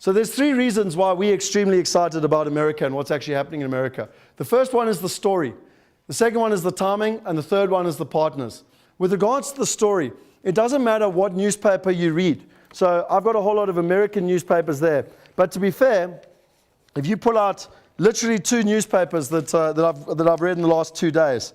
So there's three reasons why we're extremely excited about America and what's actually happening in America. The first one is the story. The second one is the timing, and the third one is the partners. With regards to the story, it doesn't matter what newspaper you read. So I've got a whole lot of American newspapers there. But to be fair, if you pull out literally two newspapers that I've read in the last 2 days,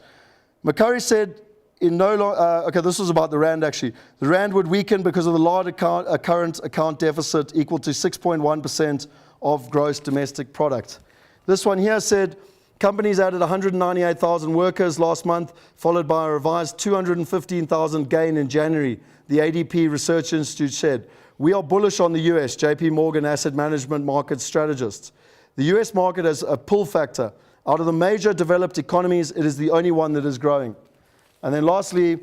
McCurry said, okay, this was about the Rand actually. The Rand would weaken because of the large current account deficit equal to 6.1% of gross domestic product. This one here said, companies added 198,000 workers last month, followed by a revised 215,000 gain in January, the ADP Research Institute said. We are bullish on the US, JP Morgan Asset Management Market Strategists. The US market has a pull factor. Out of the major developed economies, it is the only one that is growing. And then lastly,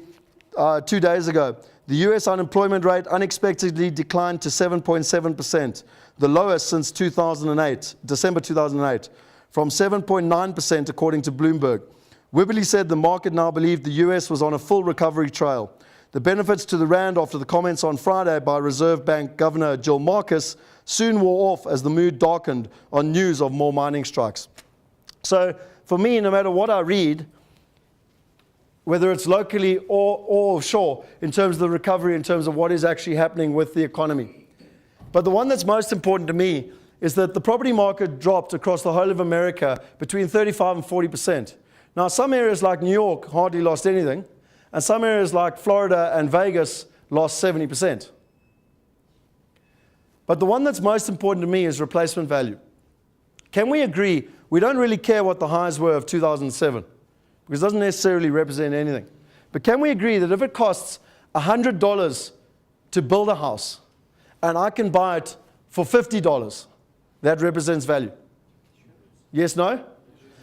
2 days ago, the US unemployment rate unexpectedly declined to 7.7%, the lowest since 2008, December 2008, from 7.9% according to Bloomberg. Wibberley said the market now believed the US was on a full recovery trail. The benefits to the Rand after the comments on Friday by Reserve Bank Governor Jill Marcus soon wore off as the mood darkened on news of more mining strikes. So for me, no matter what I read, whether it's locally or offshore, in terms of the recovery, in terms of what is actually happening with the economy. But the one that's most important to me is that the property market dropped across the whole of America between 35 and 40%. Now, some areas like New York hardly lost anything, and some areas like Florida and Vegas lost 70%. But the one that's most important to me is replacement value. Can we agree we don't really care what the highs were of 2007? Because it doesn't necessarily represent anything. But can we agree that if it costs $100 to build a house, and I can buy it for $50, that represents value? Yes, no?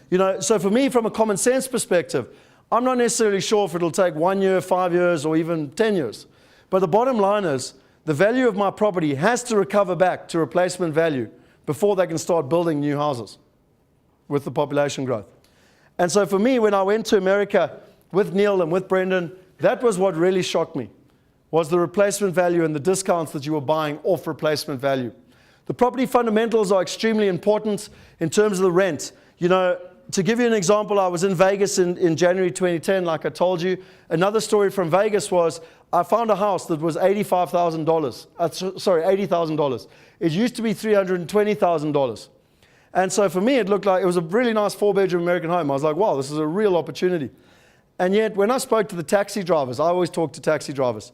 You know, so for me, from a common sense perspective, I'm not necessarily sure if it'll take 1 year, 5 years, or even 10 years. But the bottom line is, the value of my property has to recover back to replacement value before they can start building new houses with the population growth. And so for me, when I went to America with Neil and with Brendan, that was what really shocked me, was the replacement value and the discounts that you were buying off replacement value. The property fundamentals are extremely important in terms of the rent. You know, to give you an example, I was in Vegas in January 2010, like I told you. Another story from Vegas was I found a house that was $85,000. Sorry, $80,000. It used to be $320,000. And so for me, it looked like it was a really nice 4-bedroom American home. I was like, wow, this is a real opportunity. And yet, when I spoke to the taxi drivers, I always talk to taxi drivers,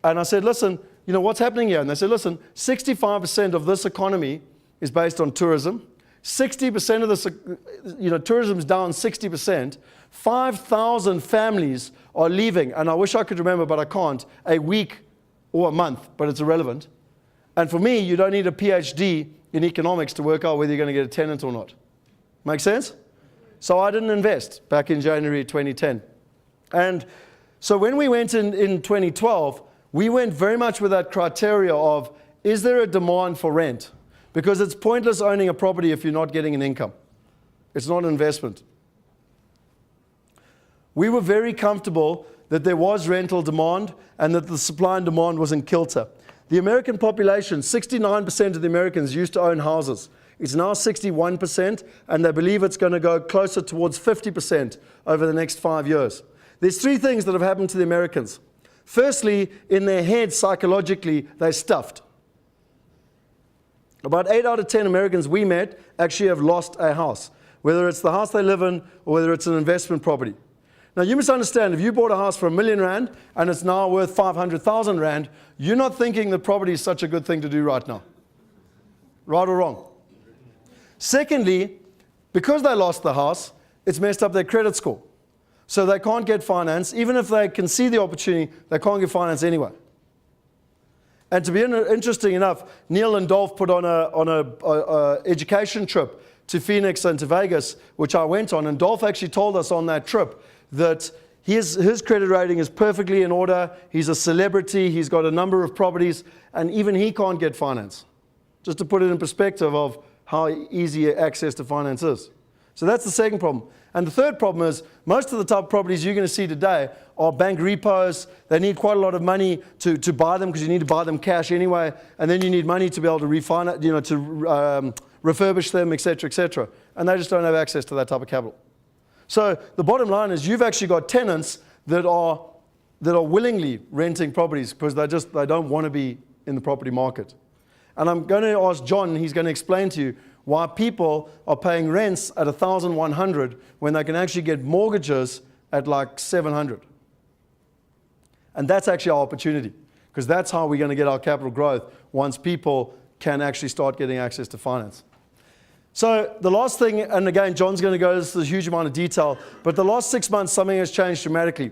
and I said, listen, you know, what's happening here? And they said, listen, 65% of this economy is based on tourism. 60% of this, you know, tourism's down 60%. 5,000 families are leaving, and I wish I could remember, but I can't, a week or a month, but it's irrelevant. And for me, you don't need a PhD in economics to work out whether you're going to get a tenant or not. Make sense? So I didn't invest back in January 2010. And so when we went in 2012, we went very much with that criteria of, is there a demand for rent? Because it's pointless owning a property if you're not getting an income. It's not an investment. We were very comfortable that there was rental demand and that the supply and demand was in kilter. The American population, 69% of the Americans used to own houses. It's now 61%, and they believe it's going to go closer towards 50% over the next 5 years. There's three things that have happened to the Americans. Firstly, in their heads, psychologically, they're stuffed. About 8 out of 10 Americans we met actually have lost a house, whether it's the house they live in or whether it's an investment property. Now, you must understand, if you bought a house for R1,000,000 and it's now worth 500,000 Rand, you're not thinking that property is such a good thing to do right now. Right or wrong? Secondly, because they lost the house, it's messed up their credit score. So they can't get finance. Even if they can see the opportunity, they can't get finance anyway. And to be interesting enough, Neil and Dolph put on a education trip to Phoenix and to Vegas, which I went on, and Dolph actually told us on that trip that his credit rating is perfectly in order. He's a celebrity. He's got a number of properties, and even he can't get finance. Just to put it in perspective of how easy access to finance is. So that's the second problem. And the third problem is most of the type of properties you're going to see today are bank repos. They need quite a lot of money to buy them because you need to buy them cash anyway. And then you need money to be able to refinance, to refurbish them, et cetera, et cetera. And they just don't have access to that type of capital. So the bottom line is you've actually got tenants that are willingly renting properties because they don't want to be in the property market. And I'm going to ask John, he's going to explain to you why people are paying rents at $1,100 when they can actually get mortgages at like $700. And that's actually our opportunity, because that's how we're going to get our capital growth once people can actually start getting access to finance. So the last thing, and again, John's going to go into a huge amount of detail, but the last 6 months, something has changed dramatically.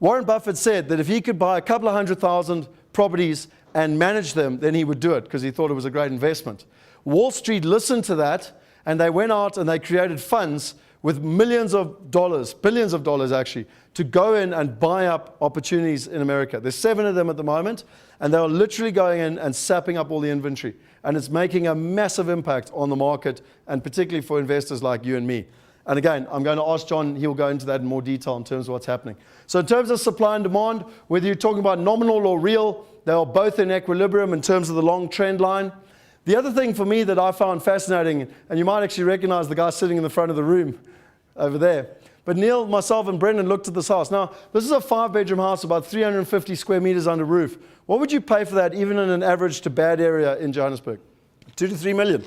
Warren Buffett said that if he could buy a couple of 100,000 properties and manage them, then he would do it because he thought it was a great investment. Wall Street listened to that, and they went out and they created funds with millions of dollars, billions of dollars actually, to go in and buy up opportunities in America. There's 7 of them at the moment, and they are literally going in and sapping up all the inventory. And it's making a massive impact on the market, and particularly for investors like you and me. And again, I'm going to ask John, he'll go into that in more detail in terms of what's happening. So in terms of supply and demand, whether you're talking about nominal or real, they are both in equilibrium in terms of the long trend line. The other thing for me that I found fascinating, and you might actually recognize the guy sitting in the front of the room over there. But Neil, myself, and Brendan looked at this house. Now, this is a 5-bedroom house, about 350 square meters under roof. What would you pay for that, even in an average to bad area in Johannesburg? 2 to 3 million.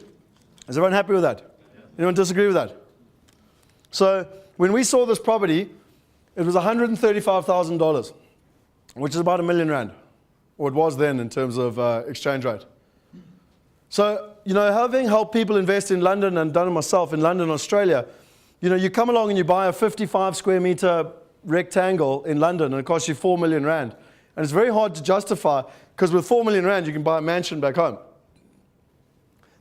Is everyone happy with that? Anyone disagree with that? So when we saw this property, it was $135,000, which is about R1 million, or it was then in terms of exchange rate. So, having helped people invest in London and done it myself in London, Australia, you come along and you buy a 55 square meter rectangle in London and it costs you R4 million. And it's very hard to justify because with R4 million, you can buy a mansion back home.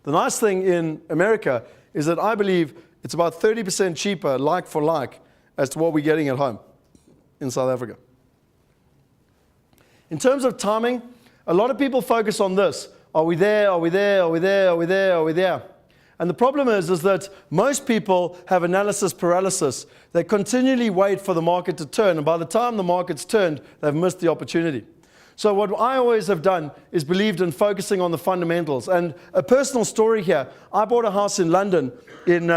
The nice thing in America is that I believe it's about 30% cheaper, like for like, as to what we're getting at home in South Africa. In terms of timing, a lot of people focus on this. Are we there? Are we there? Are we there? Are we there? Are we there? And the problem is that most people have analysis paralysis. They continually wait for the market to turn, and by the time the market's turned, they've missed the opportunity. So what I always have done is believed in focusing on the fundamentals. And a personal story here, I bought a house in London in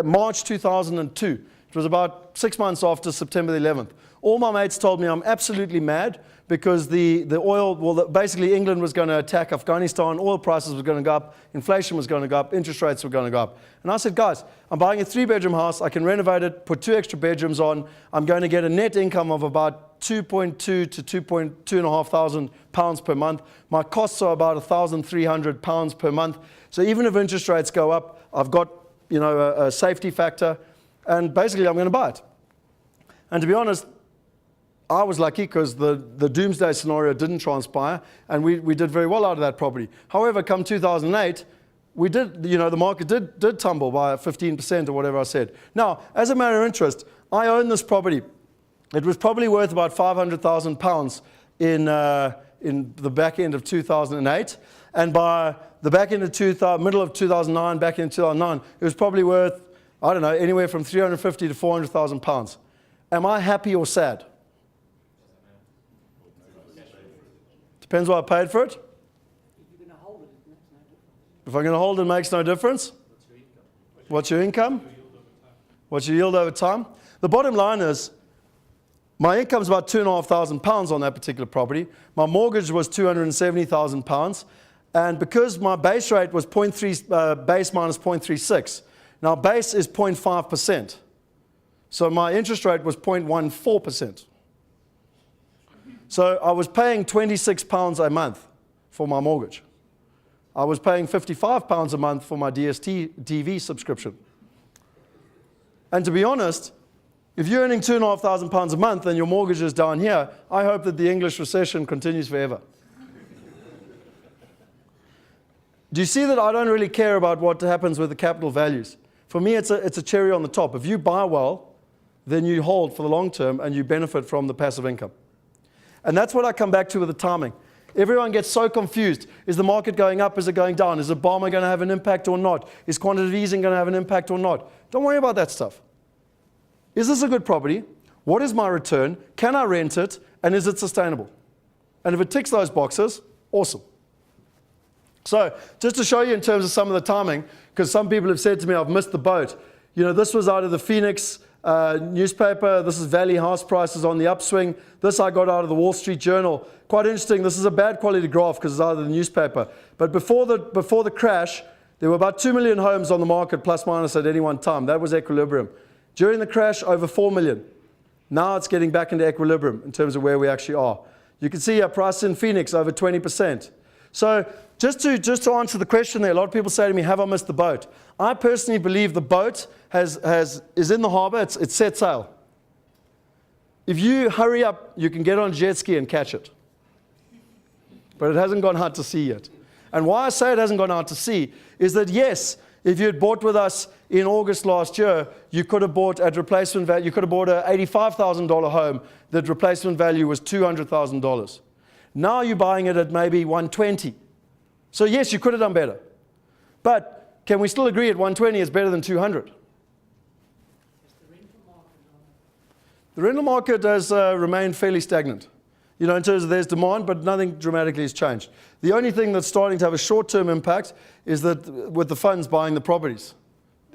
March 2002. It was about 6 months after September the 11th. All my mates told me I'm absolutely mad because the oil, basically England was going to attack Afghanistan, oil prices were going to go up, inflation was going to go up, interest rates were going to go up. And I said, guys, I'm buying a 3-bedroom house, I can renovate it, put 2 extra bedrooms on, I'm going to get a net income of about 2.2 to 2.5 thousand pounds per month. My costs are about £1,300 per month. So even if interest rates go up, I've got a safety factor, and basically I'm going to buy it. And to be honest, I was lucky because the doomsday scenario didn't transpire, and we did very well out of that property. However, come 2008, we did, the market did tumble by 15% or whatever I said. Now, as a matter of interest, I own this property. It was probably worth about £500,000 in the back end of 2008, and by the back end of middle of 2009, back in 2009, it was probably worth, I don't know, anywhere from £350,000 to £400,000. Am I happy or sad? Depends what I paid for it. If you're going to hold it, it makes no difference. If I'm going to hold it, it makes no difference. What's your income? What's your yield over time? The bottom line is, my income is about £2,500 on that particular property. My mortgage was £270,000. And because my base rate was base minus 0.36, now base is 0.5%. So my interest rate was 0.14%. So I was paying £26 a month for my mortgage. I was paying £55 a month for my DSTV subscription. And to be honest, if you're earning £2,500 a month and your mortgage is down here, I hope that the English recession continues forever. Do you see that I don't really care about what happens with the capital values? For me, it's a cherry on the top. If you buy well, then you hold for the long term and you benefit from the passive income. And that's what I come back to with the timing. Everyone gets so confused. Is the market going up? Is it going down? Is Obama going to have an impact or not? Is quantitative easing going to have an impact or not? Don't worry about that stuff. Is this a good property? What is my return? Can I rent it? And is it sustainable? And if it ticks those boxes, awesome. So just to show you in terms of some of the timing, because some people have said to me, I've missed the boat. You know, this was out of the Phoenix newspaper. This is Valley house prices on the upswing. This I got out of the Wall Street Journal. Quite interesting. This is a bad quality graph because it's out of the newspaper. But before the crash, there were about 2 million homes on the market, plus minus at any one time. That was equilibrium. During the crash, over 4 million. Now it's getting back into equilibrium in terms of where we actually are. You can see our price in Phoenix over 20%. So just to answer the question there, a lot of people say to me, have I missed the boat? I personally believe the boat is in the harbor, it's set sail. If you hurry up, you can get on a jet ski and catch it. But it hasn't gone out to sea yet. And why I say it hasn't gone out to sea is that, yes, if you had bought with us in August last year, you could have bought at replacement value, you could have bought an $85,000 home that replacement value was $200,000. Now you're buying it at maybe $120,000. So yes, you could have done better. But can we still agree at $120,000 is better than $200,000? The rental market has remained fairly stagnant. You know, in terms of there's demand, but nothing dramatically has changed. The only thing that's starting to have a short-term impact is that with the funds buying the properties,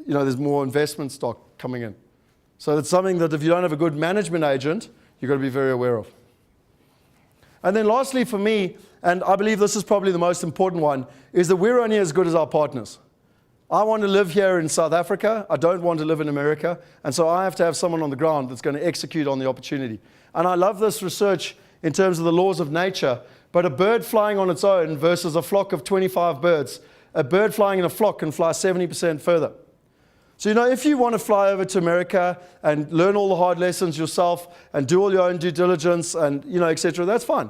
you know, there's more investment stock coming in. So it's something that if you don't have a good management agent, you've got to be very aware of. And then lastly for me, and I believe this is probably the most important one, is that we're only as good as our partners. I want to live here in South Africa. I don't want to live in America. And so I have to have someone on the ground that's going to execute on the opportunity. And I love this research in terms of the laws of nature, but a bird flying on its own versus a flock of 25 birds, a bird flying in a flock can fly 70% further. So, you know, if you want to fly over to America and learn all the hard lessons yourself and do all your own due diligence and, you know, etc., that's fine.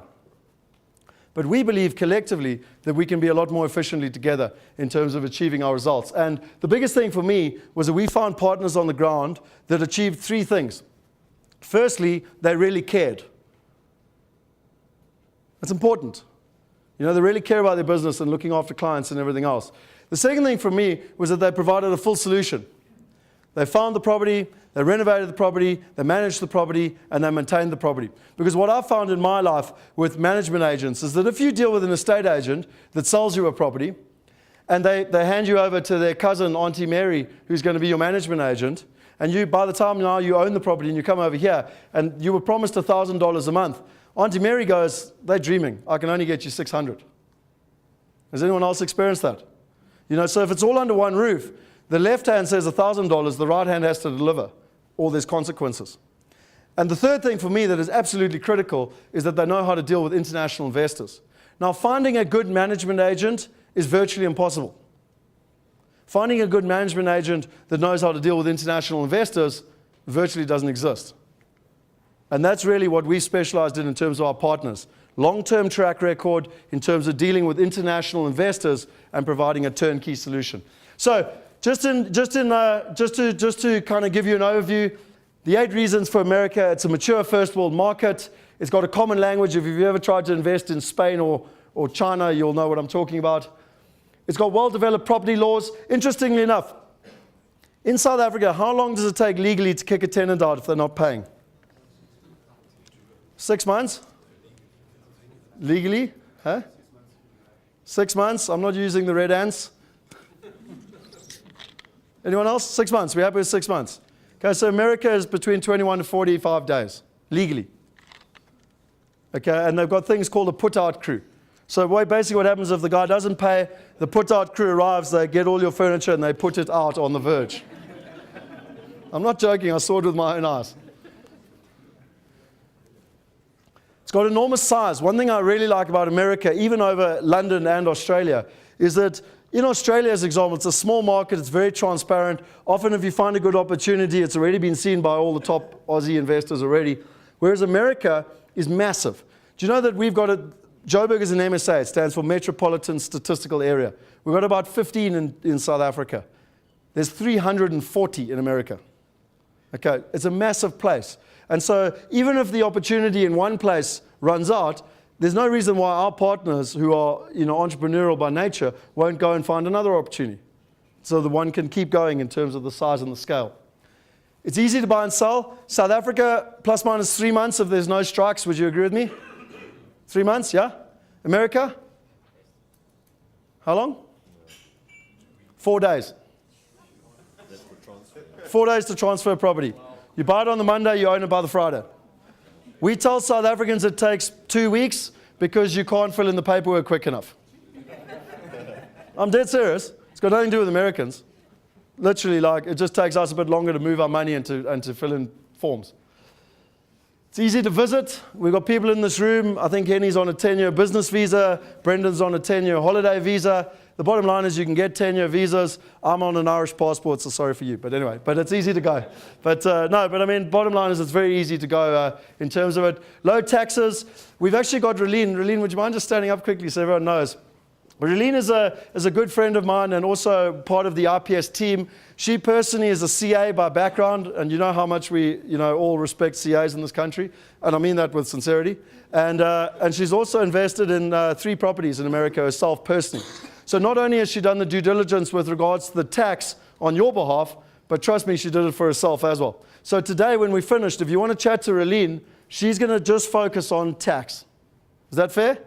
But we believe collectively that we can be a lot more efficiently together in terms of achieving our results. And the biggest thing for me was that we found partners on the ground that achieved 3 things. Firstly, they really cared. That's important. You know, they really care about their business and looking after clients and everything else. The second thing for me was that they provided a full solution. They found the property, they renovated the property, they managed the property, and they maintained the property. Because what I've found in my life with management agents is that if you deal with an estate agent that sells you a property, and they hand you over to their cousin, Auntie Mary, who's going to be your management agent, and you, by the time now you own the property and you come over here, and you were promised $1,000 a month, Auntie Mary goes, they're dreaming. I can only get you $600. Has anyone else experienced that? You know, so if it's all under one roof, the left hand says $1,000, the right hand has to deliver, or there's consequences. And the third thing for me that is absolutely critical is that they know how to deal with international investors. Now, finding a good management agent is virtually impossible. Finding a good management agent that knows how to deal with international investors virtually doesn't exist. And that's really what we specialized in terms of our partners. Long-term track record in terms of dealing with international investors and providing a turnkey solution. So just to kind of give you an overview, the 8 reasons for America: it's a mature first world market. It's got a common language. If you've ever tried to invest in Spain or China, you'll know what I'm talking about. It's got well-developed property laws. Interestingly enough, in South Africa, how long does it take legally to kick a tenant out if they're not paying? 6 months? Legally? Huh? 6 months? I'm not using the red ants. Anyone else? 6 months. We're happy with 6 months. Okay, so America is between 21 to 45 days, legally. Okay, and they've got things called a put-out crew. So basically what happens if the guy doesn't pay, the put-out crew arrives, they get all your furniture and they put it out on the verge. I'm not joking, I saw it with my own eyes. It's got enormous size. One thing I really like about America, even over London and Australia, is that in Australia, as an example, it's a small market, it's very transparent. Often if you find a good opportunity, it's already been seen by all the top Aussie investors already. Whereas America is massive. Do you know that we've got Joburg is an MSA, it stands for Metropolitan Statistical Area. We've got about 15 in South Africa. There's 340 in America. Okay, it's a massive place. And so even if the opportunity in one place runs out, there's no reason why our partners who are entrepreneurial by nature won't go and find another opportunity. So the one can keep going in terms of the size and the scale. It's easy to buy and sell. South Africa, plus minus 3 months if there's no strikes. Would you agree with me? 3 months, yeah? America? How long? 4 days. 4 days to transfer property. You buy it on the Monday, you own it by the Friday. We tell South Africans it takes 2 weeks because you can't fill in the paperwork quick enough. I'm dead serious. It's got nothing to do with Americans. Literally, it just takes us a bit longer to move our money and to fill in forms. It's easy to visit. We've got people in this room. I think Henny's on a 10-year business visa. Brendan's on a 10-year holiday visa. The bottom line is you can get 10-year visas. I'm on an Irish passport, so sorry for you. But anyway, it's easy to go. But bottom line is it's very easy to go in terms of it. Low taxes. We've actually got Relene. Relene, would you mind just standing up quickly so everyone knows? Relene is a good friend of mine and also part of the IPS team. She personally is a CA by background, and you know how much we all respect CAs in this country, and I mean that with sincerity. And she's also invested in 3 properties in America herself personally. So not only has she done the due diligence with regards to the tax on your behalf, but trust me, she did it for herself as well. So today when we finished, if you want to chat to Relene, she's going to just focus on tax. Is that fair?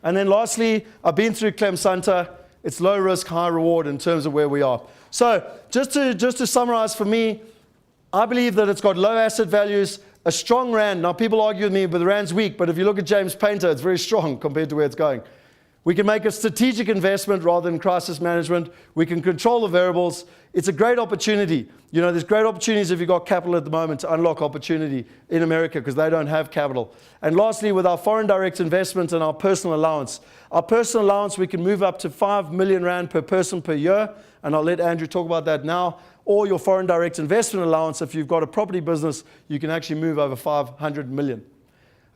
And then lastly, I've been through Clem Santa. It's low risk, high reward in terms of where we are. So just to summarize for me, I believe that it's got low asset values, a strong rand. Now people argue with me, but the rand's weak. But if you look at James Painter, it's very strong compared to where it's going. We can make a strategic investment rather than crisis management. We can control the variables. It's a great opportunity. There's great opportunities if you've got capital at the moment to unlock opportunity in America because they don't have capital. And lastly, with our foreign direct investment and our personal allowance, we can move up to 5 million rand per person per year. And I'll let Andrew talk about that now. Or your foreign direct investment allowance, if you've got a property business, you can actually move over 500 million.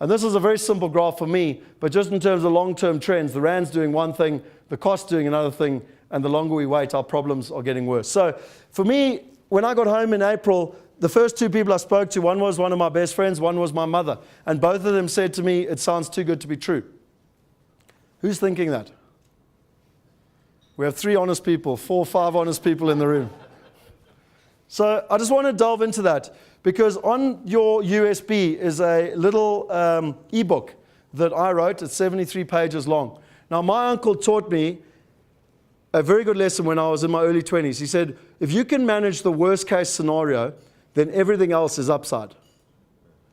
And this is a very simple graph for me, but just in terms of long-term trends, the rand's doing one thing, the cost's doing another thing, and the longer we wait, our problems are getting worse. So for me, when I got home in April, the first 2 people I spoke to, one was one of my best friends, one was my mother. And both of them said to me, it sounds too good to be true. Who's thinking that? We have 3 honest people, 4 or 5 honest people in the room. So I just want to delve into that because on your USB is a little ebook that I wrote. It's 73 pages long. Now, my uncle taught me a very good lesson when I was in my early 20s. He said, if you can manage the worst case scenario, then everything else is upside.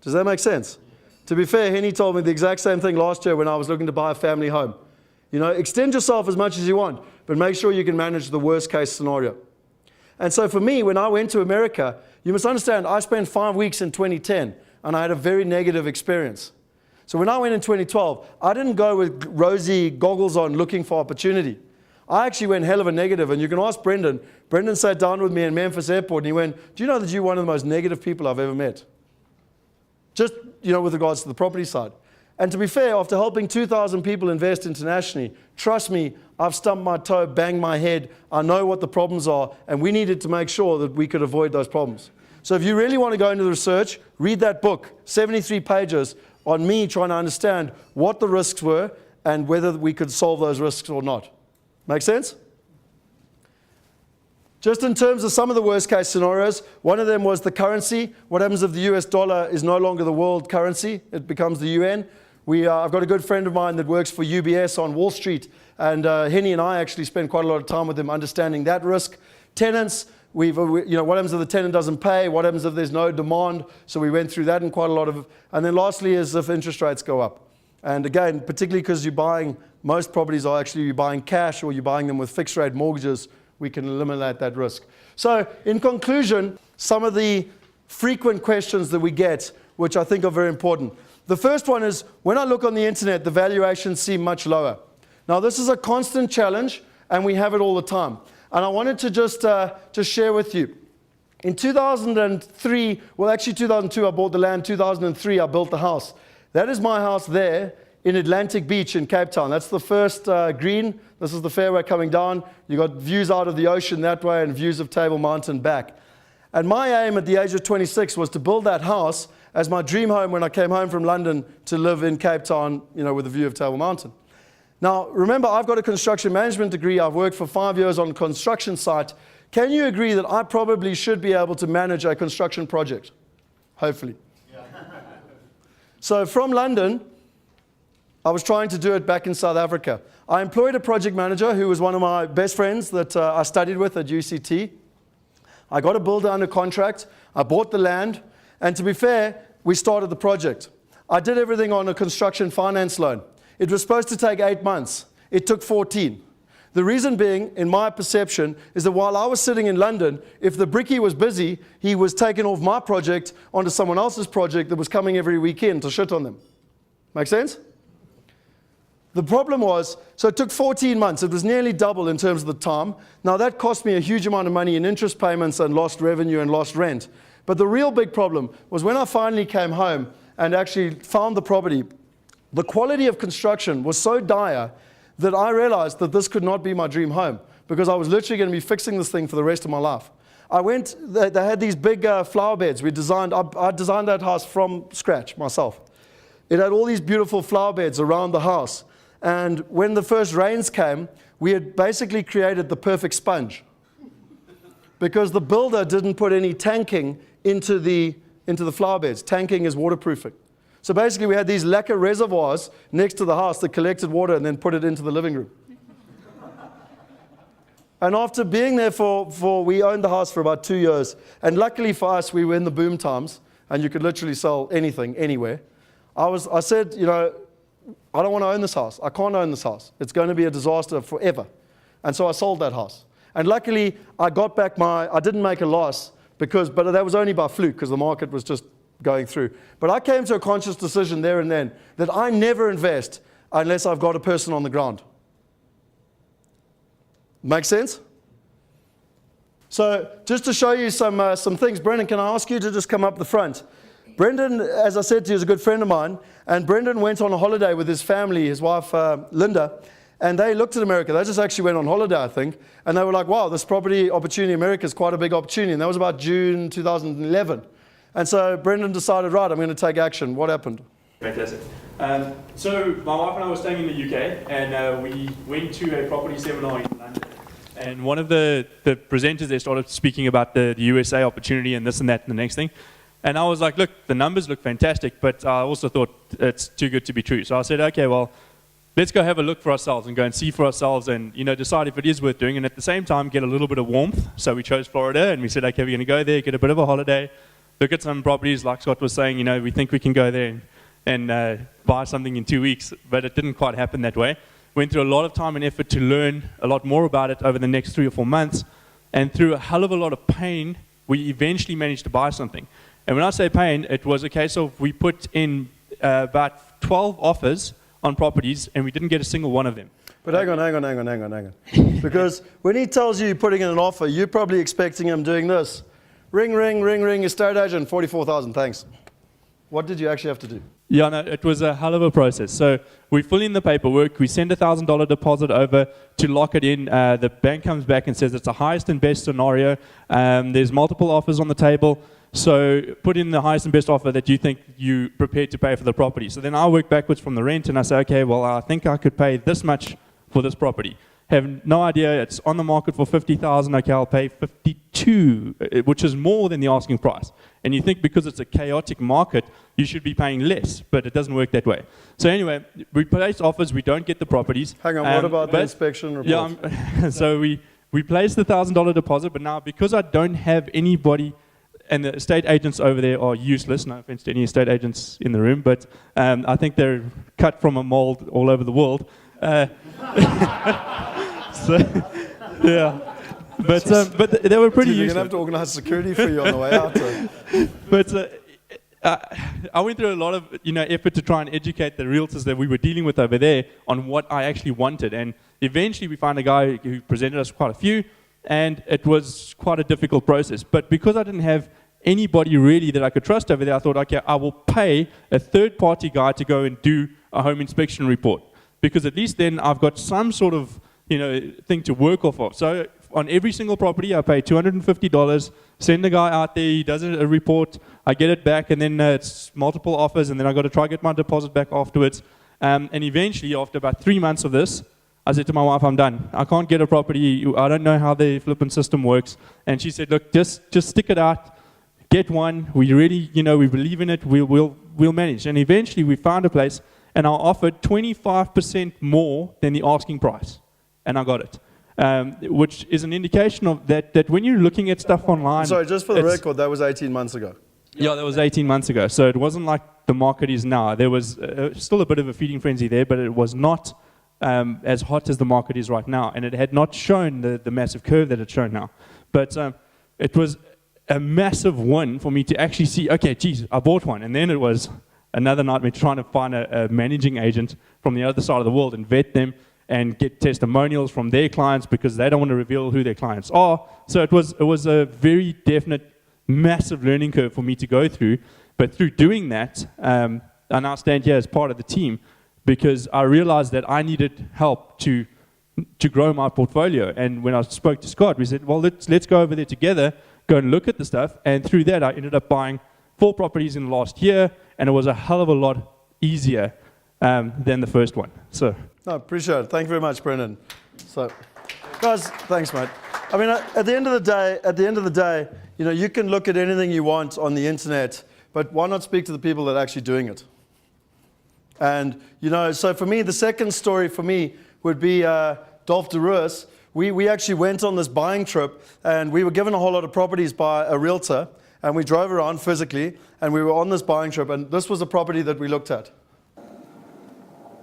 Does that make sense? To be fair, Henny told me the exact same thing last year when I was looking to buy a family home. Extend yourself as much as you want, but make sure you can manage the worst case scenario. And so for me, when I went to America, you must understand, I spent 5 weeks in 2010, and I had a very negative experience. So when I went in 2012, I didn't go with rosy goggles on looking for opportunity. I actually went hell of a negative, and you can ask Brendan. Brendan sat down with me in Memphis Airport, and he went, do you know that you're one of the most negative people I've ever met? Just, with regards to the property side. And to be fair, after helping 2,000 people invest internationally, trust me, I've stumped my toe, banged my head. I know what the problems are, and we needed to make sure that we could avoid those problems. So if you really want to go into the research, read that book, 73 pages, on me trying to understand what the risks were and whether we could solve those risks or not. Make sense? Just in terms of some of the worst case scenarios, one of them was the currency. What happens if the US dollar is no longer the world currency? It becomes the UN. I've got a good friend of mine that works for UBS on Wall Street, and Henny and I actually spend quite a lot of time with him understanding that risk. Tenants, what happens if the tenant doesn't pay? What happens if there's no demand? So we went through that in quite a lot of, and then lastly is if interest rates go up. And again, particularly because most properties are actually you're buying cash or you're buying them with fixed rate mortgages, we can eliminate that risk. So in conclusion, some of the frequent questions that we get, which I think are very important. The first one is, when I look on the internet, the valuations seem much lower. Now, this is a constant challenge, and we have it all the time. And I wanted to just share with you. In 2003, well, actually 2002, I bought the land. 2003, I built the house. That is my house there in Atlantic Beach in Cape Town. That's the first green. This is the fairway coming down. You've got views out of the ocean that way and views of Table Mountain back. And my aim at the age of 26 was to build that house as my dream home when I came home from London to live in Cape Town, with a view of Table Mountain. Now, remember, I've got a construction management degree. I've worked for 5 years on a construction site. Can you agree that I probably should be able to manage a construction project? Hopefully. Yeah. So from London, I was trying to do it back in South Africa. I employed a project manager who was one of my best friends that I studied with at UCT. I got a builder under contract. I bought the land. And to be fair, we started the project. I did everything on a construction finance loan. It was supposed to take 8 months. It took 14. The reason being, in my perception, is that while I was sitting in London, if the brickie was busy, he was taking off my project onto someone else's project that was coming every weekend to shit on them. Make sense? The problem was, so it took 14 months. It was nearly double in terms of the time. Now that cost me a huge amount of money in interest payments and lost revenue and lost rent. But the real big problem was when I finally came home and actually found the property, the quality of construction was so dire that I realized that this could not be my dream home because I was literally going to be fixing this thing for the rest of my life. They had these big flower beds. I designed that house from scratch myself. It had all these beautiful flower beds around the house. And when the first rains came, we had basically created the perfect sponge because the builder didn't put any tanking into the flower beds. Tanking is waterproofing. So basically, we had these lacquer reservoirs next to the house that collected water and then put it into the living room. And after being there we owned the house for about 2 years. And luckily for us, we were in the boom times, and you could literally sell anything, anywhere. I said, I don't want to own this house. I can't own this house. It's going to be a disaster forever. And so I sold that house. And luckily, I got back I didn't make a loss, but that was only by fluke because the market was just going through. But I came to a conscious decision there and then that I never invest unless I've got a person on the ground. Make sense? So just to show you some things, Brendan, can I ask you to just come up the front? Brendan, as I said to you, is a good friend of mine, and Brendan went on a holiday with his family, his wife Linda, and they looked at America. They just actually went on holiday, I think, and they were like, wow, this property opportunity in America is quite a big opportunity, and that was about June 2011. And so Brendan decided, right, I'm going to take action. What happened? Fantastic. So my wife and I were staying in the UK, and we went to a property seminar in London. And one of the presenters there started speaking about the USA opportunity and this and that and the next thing. And I was like, look, the numbers look fantastic, but I also thought it's too good to be true. So I said, okay, well, let's go have a look for ourselves and go and see for ourselves and decide if it is worth doing. And at the same time, get a little bit of warmth. So we chose Florida, and we said, okay, we're going to go there, get a bit of a holiday, look at some properties, like Scott was saying, we think we can go there and buy something in 2 weeks, but it didn't quite happen that way. Went through a lot of time and effort to learn a lot more about it over the next 3 or 4 months, and through a hell of a lot of pain, we eventually managed to buy something. And when I say pain, it was a case of we put in about 12 offers on properties, and we didn't get a single one of them. But hang on. Because when he tells you you're putting in an offer, you're probably expecting him doing this. Ring, estate agent, 44,000, thanks. What did you actually have to do? Yeah, no, it was a hell of a process. So we fill in the paperwork, we send a $1,000 deposit over to lock it in. The bank comes back and says it's the highest and best scenario. There's multiple offers on the table. So put in the highest and best offer that you think you're prepared to pay for the property. So then I work backwards from the rent and I say, okay, well, I think I could pay this much for this property. Have no idea, it's on the market for 50,000, okay, I'll pay 52, which is more than the asking price. And you think because it's a chaotic market, you should be paying less, but it doesn't work that way. So anyway, we place offers, we don't get the properties. Hang on, what about the inspection report? Yeah, so we place the $1,000 deposit, but now because I don't have anybody, and the estate agents over there are useless, no offense to any estate agents in the room, but I think they're cut from a mold all over the world. So, yeah, but they were pretty. You're gonna have to organize security for you on the way out. But I went through a lot of effort to try and educate the realtors that we were dealing with over there on what I actually wanted, and eventually we found a guy who presented us quite a few, and it was quite a difficult process. But because I didn't have anybody really that I could trust over there, I thought, okay, I will pay a third-party guy to go and do a home inspection report, because at least then I've got some sort of thing to work off of. So on every single property, I pay $250, send the guy out there, he does a report, I get it back, and then it's multiple offers, and then I got to try to get my deposit back afterwards. And eventually, after about 3 months of this, I said to my wife, I'm done. I can't get a property. I don't know how the flipping system works. And she said, look, just stick it out. Get one. We really, we believe in it. We'll manage. And eventually, we found a place, and I offered 25% more than the asking price. And I got it, which is an indication of that when you're looking at stuff online. Sorry, just for the record, that was 18 months ago. Yeah, that was 18 months ago. So it wasn't like the market is now. There was still a bit of a feeding frenzy there, but it was not as hot as the market is right now. And it had not shown the massive curve that it's shown now. But it was a massive win for me to actually see, okay, geez, I bought one. And then it was another nightmare trying to find a managing agent from the other side of the world and vet them and get testimonials from their clients because they don't want to reveal who their clients are. So it was a very definite, massive learning curve for me to go through. But through doing that, I now stand here as part of the team because I realized that I needed help to grow my portfolio. And when I spoke to Scott, we said, well, let's go over there together, go and look at the stuff. And through that, I ended up buying 4 properties in the last year, and it was a hell of a lot easier than the first one. So. No, appreciate it. Thank you very much, Brennan. So, guys, thanks, mate. I mean, at the end of the day, you can look at anything you want on the internet, but why not speak to the people that are actually doing it? And, so for me, the second story for me would be Dolph de Roos. We actually went on this buying trip, and we were given a whole lot of properties by a realtor, and we drove around physically, and we were on this buying trip, and this was a property that we looked at.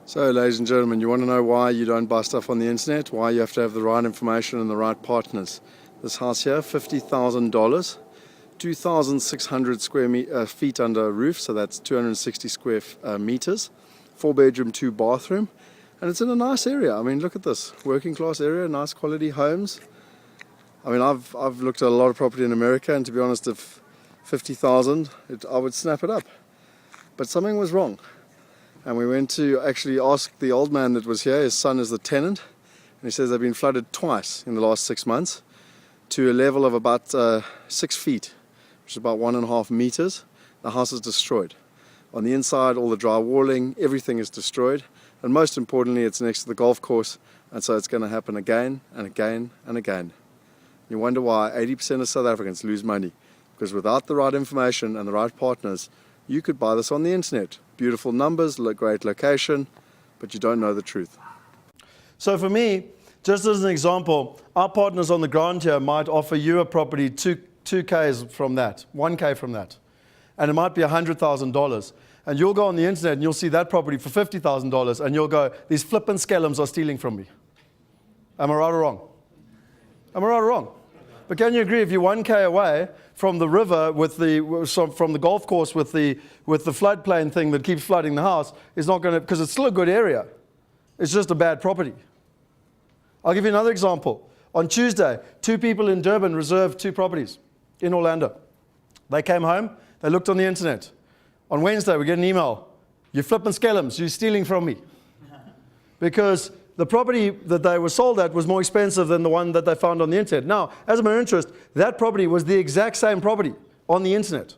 So, ladies and gentlemen, you want to know why you don't buy stuff on the internet? Why you have to have the right information and the right partners? This house here, $50,000, 2,600 feet under a roof, so that's 260 square meters, 4-bedroom, 2-bathroom, and it's in a nice area. I mean, look at this, working class area, nice quality homes. I mean, I've looked at a lot of property in America, and to be honest, if 50,000, I would snap it up. But something was wrong. And we went to actually ask the old man that was here, his son is the tenant, and he says they've been flooded twice in the last 6 months to a level of about 6 feet, which is about 1.5 meters. The house is destroyed. On the inside, all the drywalling, everything is destroyed. And most importantly, it's next to the golf course, and so it's going to happen again and again and again. You wonder why 80% of South Africans lose money, because without the right information and the right partners, you could buy this on the internet. Beautiful numbers, great location, but you don't know the truth. So for me, just as an example, our partners on the ground here might offer you a property 2Ks from that, 1K from that. And it might be $100,000. And you'll go on the internet and you'll see that property for $50,000 and you'll go, these Flippin Scallops are stealing from me. Am I right or wrong? Am I right or wrong? But can you agree if you're 1K away from the river from the golf course with the floodplain thing that keeps flooding the house, is not going to, because it's still a good area. It's just a bad property. I'll give you another example. On Tuesday, 2 people in Durban reserved 2 properties in Orlando. They came home, they looked on the internet. On Wednesday, we get an email. You're Flippin Scallops, you're stealing from me. Because the property that they were sold at was more expensive than the one that they found on the internet. Now, as a matter of interest, that property was the exact same property on the internet.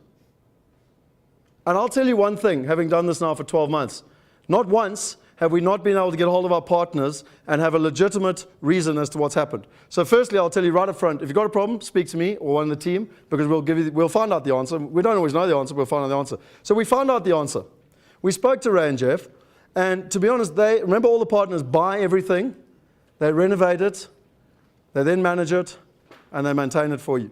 And I'll tell you one thing, having done this now for 12 months, not once have we not been able to get a hold of our partners and have a legitimate reason as to what's happened. So firstly, I'll tell you right up front, if you've got a problem, speak to me or one of the team, because we'll find out the answer. We don't always know the answer, but we'll find out the answer. So we found out the answer. We spoke to Ray and Jeff, and to be honest, remember all the partners buy everything, they renovate it, they then manage it, and they maintain it for you.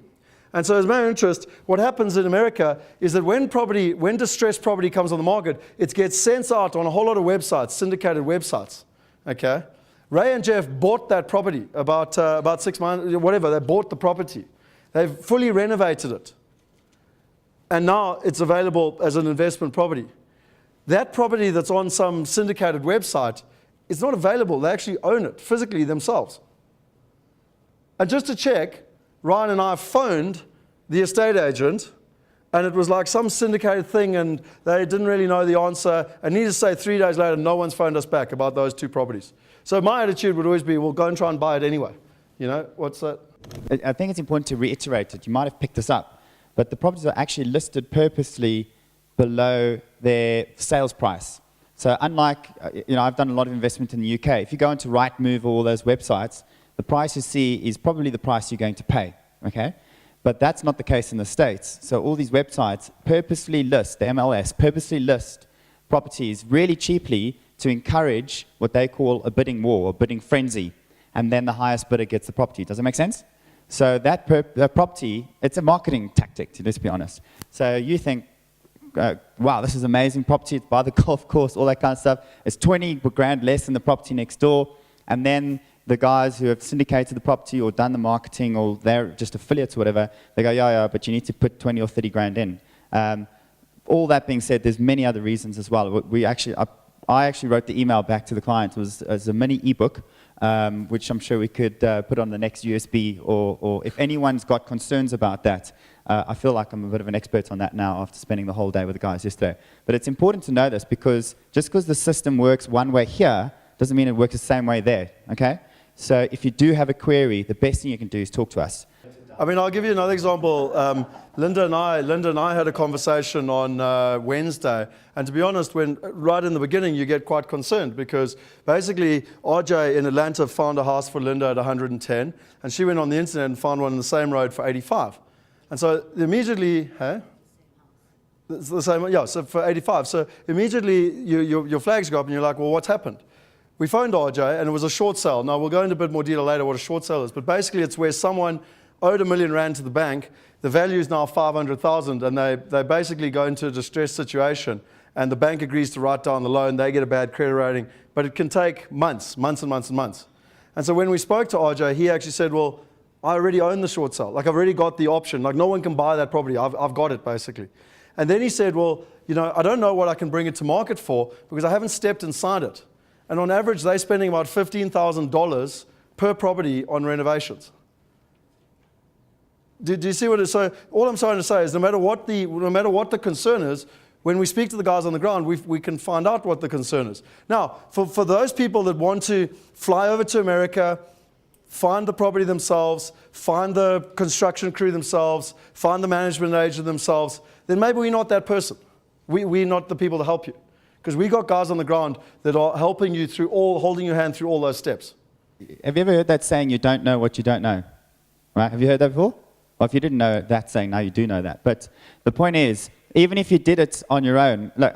And so as a matter of interest, what happens in America is that when distressed property comes on the market, it gets sent out on a whole lot of websites, syndicated websites. Okay? Ray and Jeff bought that property about 6 months, whatever, they bought the property. They've fully renovated it. And now it's available as an investment property. That property that's on some syndicated website is not available. They actually own it physically themselves. And just to check, Ryan and I phoned the estate agent, and it was like some syndicated thing, and they didn't really know the answer. And needless to say, 3 days later, no one's phoned us back about those 2 properties. So my attitude would always be, well, go and try and buy it anyway. You know, what's that? I think it's important to reiterate it. You might have picked this up, but the properties are actually listed purposely below their sales price. So unlike, I've done a lot of investment in the UK. If you go into Rightmove or all those websites, the price you see is probably the price you're going to pay, okay? But that's not the case in the States. So all these websites purposely list, the MLS, purposely list properties really cheaply to encourage what they call a bidding war, a bidding frenzy, and then the highest bidder gets the property. Does it make sense? So that property, it's a marketing tactic, let's be honest. So you think, wow, this is amazing property, it's by the golf course, all that kind of stuff. It's 20 grand less than the property next door. And then the guys who have syndicated the property or done the marketing or they're just affiliates or whatever, they go, yeah, but you need to put 20 or 30 grand in. All that being said, there's many other reasons as well. I actually wrote the email back to the client. It was as a mini ebook, which I'm sure we could put on the next USB, or if anyone's got concerns about that, I feel like I'm a bit of an expert on that now after spending the whole day with the guys yesterday. But it's important to know this because just because the system works one way here doesn't mean it works the same way there, okay? So if you do have a query, the best thing you can do is talk to us. I mean, I'll give you another example. Linda and I had a conversation on Wednesday, and to be honest, right in the beginning, you get quite concerned because basically RJ in Atlanta found a house for Linda at 110, and she went on the internet and found one in the same road for 85. And so immediately, it's the same, yeah, so for 85. So immediately your flags go up and you're like, well, what's happened? We phoned RJ and it was a short sale. Now we'll go into a bit more detail later what a short sale is, but basically it's where someone owed R1 million to the bank. The value is now 500,000 and they basically go into a distressed situation and the bank agrees to write down the loan. They get a bad credit rating, but it can take months and months and months. And so when we spoke to RJ, he actually said, well, I already own the short sale. Like I've already got the option. Like no one can buy that property. I've got it basically. And then he said, well, I don't know what I can bring it to market for because I haven't stepped inside it. And on average, they're spending about $15,000 per property on renovations. Do you see what it is? So all I'm trying to say is no matter what the concern is, when we speak to the guys on the ground, we can find out what the concern is. Now, for those people that want to fly over to America, find the property themselves, find the construction crew themselves, find the management agent themselves, then maybe we're not that person. We're not the people to help you. Because we got guys on the ground that are helping you through holding your hand through all those steps. Have you ever heard that saying, you don't know what you don't know? Right? Have you heard that before? Well, if you didn't know that saying, now you do know that. But the point is, even if you did it on your own, look,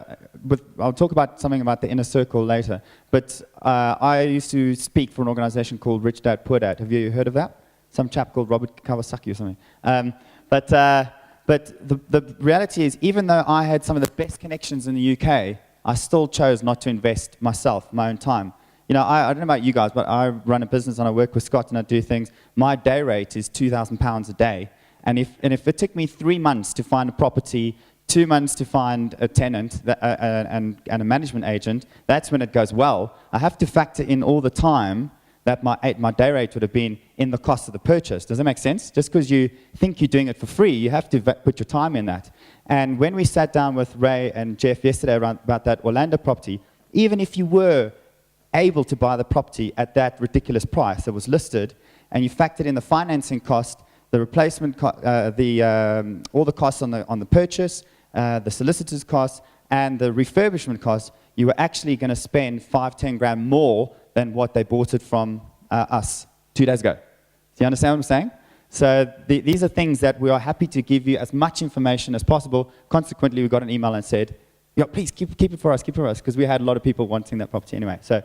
I'll talk about something about the inner circle later, but I used to speak for an organization called Rich Dad Poor Dad. Have you heard of that? Some chap called Robert Kawasaki or something. But the reality is, even though I had some of the best connections in the UK, I still chose not to invest myself, my own time. I don't know about you guys, but I run a business and I work with Scott and I do things. My day rate is £2,000 a day. And if it took me 3 months to find a property, 2 months to find a tenant and a management agent, that's when it goes well. I have to factor in all the time that my day rate would have been in the cost of the purchase. Does that make sense? Just because you think you're doing it for free, you have to put your time in that. And when we sat down with Ray and Jeff yesterday about that Orlando property, even if you were able to buy the property at that ridiculous price that was listed, and you factored in the financing cost, the replacement, all the costs on the purchase, the solicitor's costs, and the refurbishment costs, you were actually going to spend 5-10 grand more than what they bought it from us 2 days ago. Do you understand what I'm saying? So these are things that we are happy to give you as much information as possible. Consequently, we got an email and said, yeah, please keep it for us, because we had a lot of people wanting that property anyway. So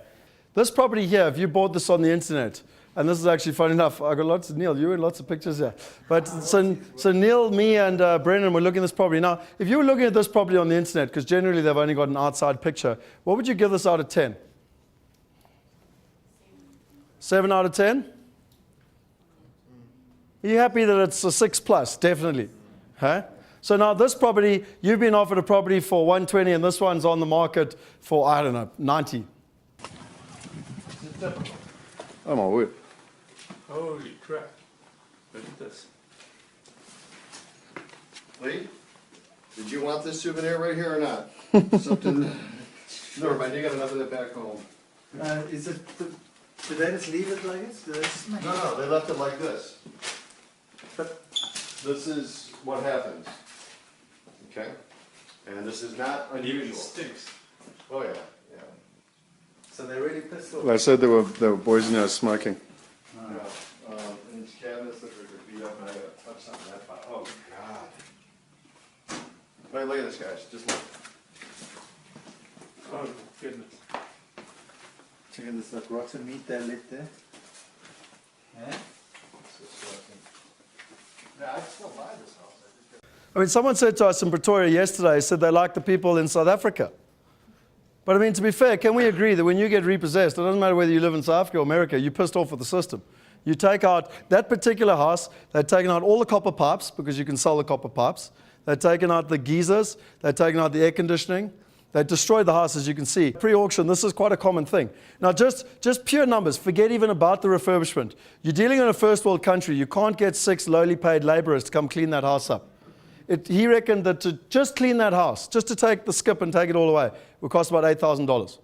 this property here, if you bought this on the internet, and this is actually funny enough, I got lots of Neil, you were in lots of pictures here. But so Neil, me, and Brennan were looking at this property. Now, if you were looking at this property on the internet, because generally they've only got an outside picture, what would you give this out of 10? 7 out of 10? Are you happy that it's a 6+? Definitely. Huh? So now this property, you've been offered a property for 120, and this one's on the market for, I don't know, 90. Oh my word. Holy crap. Look at this. Lee, did you want this souvenir right here or not? Something. Never mind, you got another that back home. Is it Did they just leave it like this? Did they just... No, they left it like this. But This is what happens. Okay? And this is not unusual. stinks. Oh, yeah. so they really pissed off. I said there were boys in there smoking. Yeah. And these cabinets that are beat up, and I gotta touch something that far. Oh, God. Wait, look at this, guys. Just look. Oh, goodness. Check out this, like rotten meat there left there. Yeah? Yeah, I'd still buy this house. I mean, someone said to us in Pretoria yesterday, said they like the people in South Africa. But I mean, to be fair, can we agree that when you get repossessed, it doesn't matter whether you live in South Africa or America, you're pissed off with the system. You take out that particular house, they've taken out all the copper pipes because you can sell the copper pipes. They've taken out the geysers, they've taken out the air conditioning. They destroyed the house, as you can see. Pre-auction, this is quite a common thing. Now, just pure numbers, forget even about the refurbishment. You're dealing in a first world country. You can't get 6 lowly paid laborers to come clean that house up. He reckoned that to just clean that house, just to take the skip and take it all away, would cost about $8,000.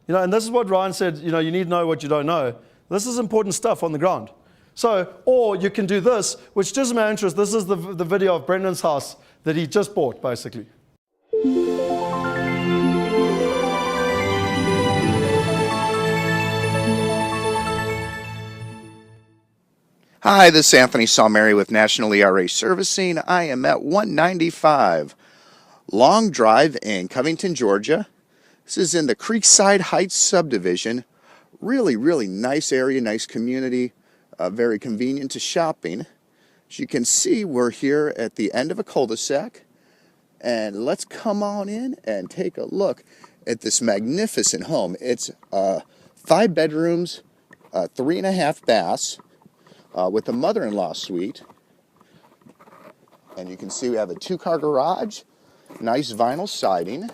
You know, and this is what Ryan said, you know, you need to know what you don't know. This is important stuff on the ground. So, or you can do this, which just in my interest, this is the video of Brennan's house that he just bought, basically. Hi, this is Anthony Salmeri with National ERA Servicing. I am at 195 Long Drive in Covington, Georgia. This is in the Creekside Heights subdivision. Really, really nice area, nice community, very convenient to shopping. As you can see, we're here at the end of a cul-de-sac. And let's come on in and take a look at this magnificent home. It's 5 bedrooms, 3.5 baths. With a mother-in-law suite. And you can see we have a 2-car garage, nice vinyl siding.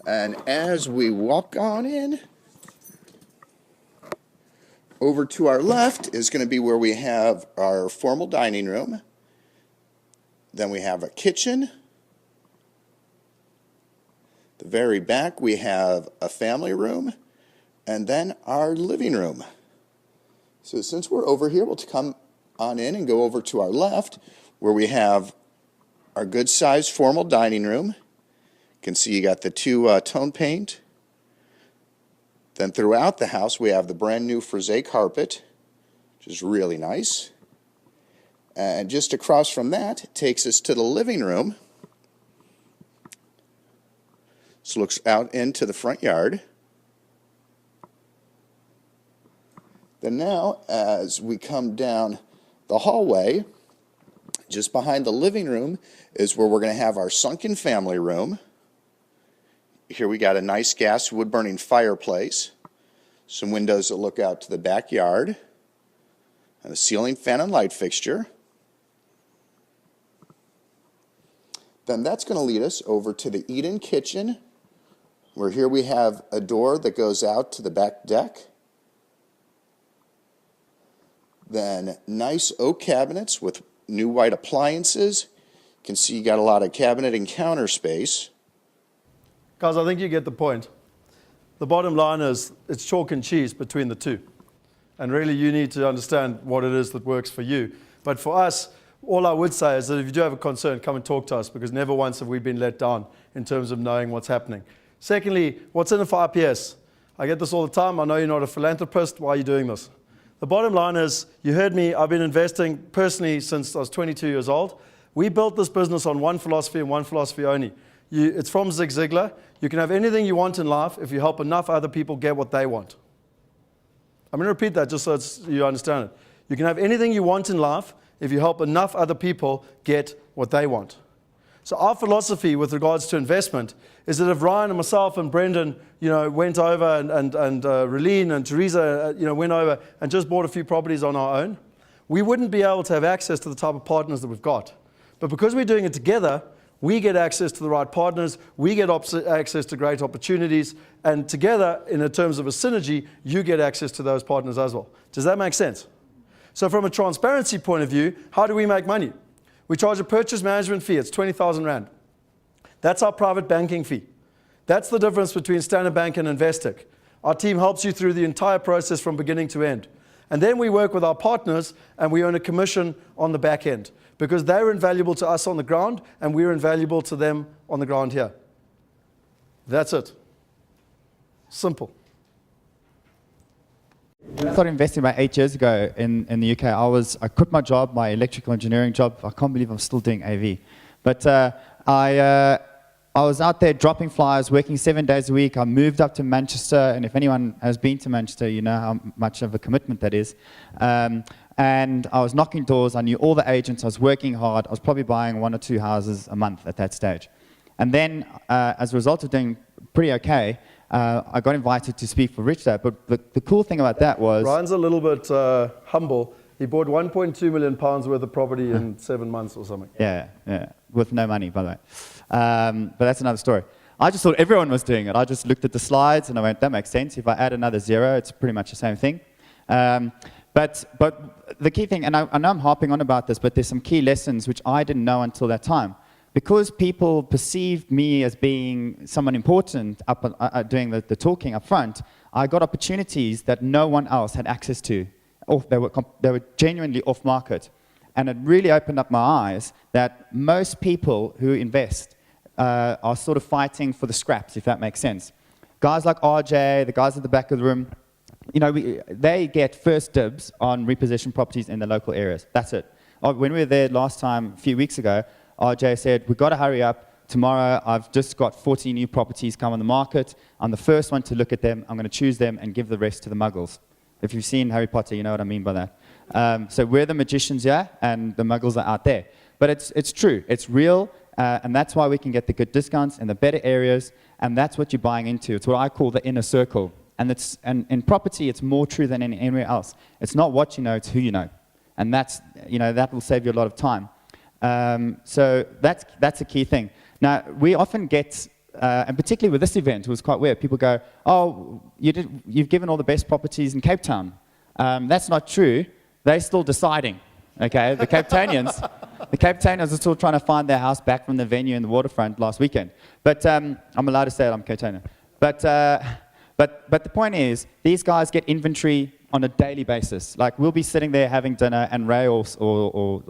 And as we walk on in, over to our left is going to be where we have our formal dining room. Then we have a kitchen. The very back we have a family room. And then our living room. So since we're over here, we'll come on in and go over to our left where we have our good-sized formal dining room. You can see you got the 2 tone paint. Then throughout the house, we have the brand new frisé carpet, which is really nice. And just across from that takes us to the living room. This looks out into the front yard. Then now, as we come down the hallway, just behind the living room is where we're going to have our sunken family room. Here we got a nice gas wood-burning fireplace, some windows that look out to the backyard, and a ceiling fan and light fixture. Then that's going to lead us over to the eat-in kitchen, where here we have a door that goes out to the back deck. Then nice oak cabinets with new white appliances. You can see you got a lot of cabinet and counter space. Guys, I think you get the point. The bottom line is it's chalk and cheese between the two. And really you need to understand what it is that works for you. But for us, all I would say is that if you do have a concern, come and talk to us, because never once have we been let down in terms of knowing what's happening. Secondly, what's in it for IPS? I get this all the time. I know you're not a philanthropist. Why are you doing this? The bottom line is, you heard me, I've been investing personally since I was 22 years old. We built this business on one philosophy and one philosophy only. It's from Zig Ziglar. You can have anything you want in life if you help enough other people get what they want. I'm going to repeat that just so you understand it. You can have anything you want in life if you help enough other people get what they want. So our philosophy with regards to investment is that if Ryan and myself and Brendan, went over and Relene and Teresa, went over and just bought a few properties on our own, we wouldn't be able to have access to the type of partners that we've got. But because we're doing it together, we get access to the right partners, we get access to great opportunities, and together, in terms of a synergy, you get access to those partners as well. Does that make sense? So from a transparency point of view, how do we make money? We charge a purchase management fee. It's 20,000 Rand. That's our private banking fee. That's the difference between Standard Bank and Investec. Our team helps you through the entire process from beginning to end. And then we work with our partners and we earn a commission on the back end because they're invaluable to us on the ground and we're invaluable to them on the ground here. That's it. Simple. I started investing about 8 years ago in the UK. I quit my job, my electrical engineering job. I can't believe I'm still doing AV. But I was out there dropping flyers, working 7 days a week. I moved up to Manchester, and if anyone has been to Manchester, you know how much of a commitment that is. And I was knocking doors. I knew all the agents. I was working hard. I was probably buying 1 or 2 houses a month at that stage. And then, as a result of doing pretty okay, I got invited to speak for Rich Dad. But the cool thing about that was... Ryan's a little bit humble. He bought £1.2 million worth of property in 7 months or something. Yeah, with no money, by the way. But that's another story. I just thought everyone was doing it. I just looked at the slides and I went, that makes sense. If I add another 0, it's pretty much the same thing. But the key thing, and I know I'm harping on about this, but there's some key lessons which I didn't know until that time. Because people perceived me as being someone important doing the talking up front, I got opportunities that no one else had access to. They were genuinely off market. And it really opened up my eyes that most people who invest are sort of fighting for the scraps, if that makes sense. Guys like RJ, the guys at the back of the room, you know, they get first dibs on repossession properties in the local areas. That's it. When we were there last time, a few weeks ago, RJ said, we've got to hurry up. Tomorrow, I've just got 40 new properties come on the market. I'm the first one to look at them. I'm going to choose them and give the rest to the muggles. If you've seen Harry Potter, you know what I mean by that. So we're the magicians here, and the muggles are out there. But it's true. It's real, and that's why we can get the good discounts in the better areas, and that's what you're buying into. It's what I call the inner circle. And in property, it's more true than anywhere else. It's not what you know, it's who you know. And that will save you a lot of time. So that's a key thing. Now, we often get, and particularly with this event, it was quite weird. People go, oh, you've given all the best properties in Cape Town. That's not true. They're still deciding, okay? The Cape Townians are still trying to find their house back from the venue in the waterfront last weekend. But I'm allowed to say it, I'm Cape Townian. But the point is, these guys get inventory on a daily basis. Like, we'll be sitting there having dinner, and Ray or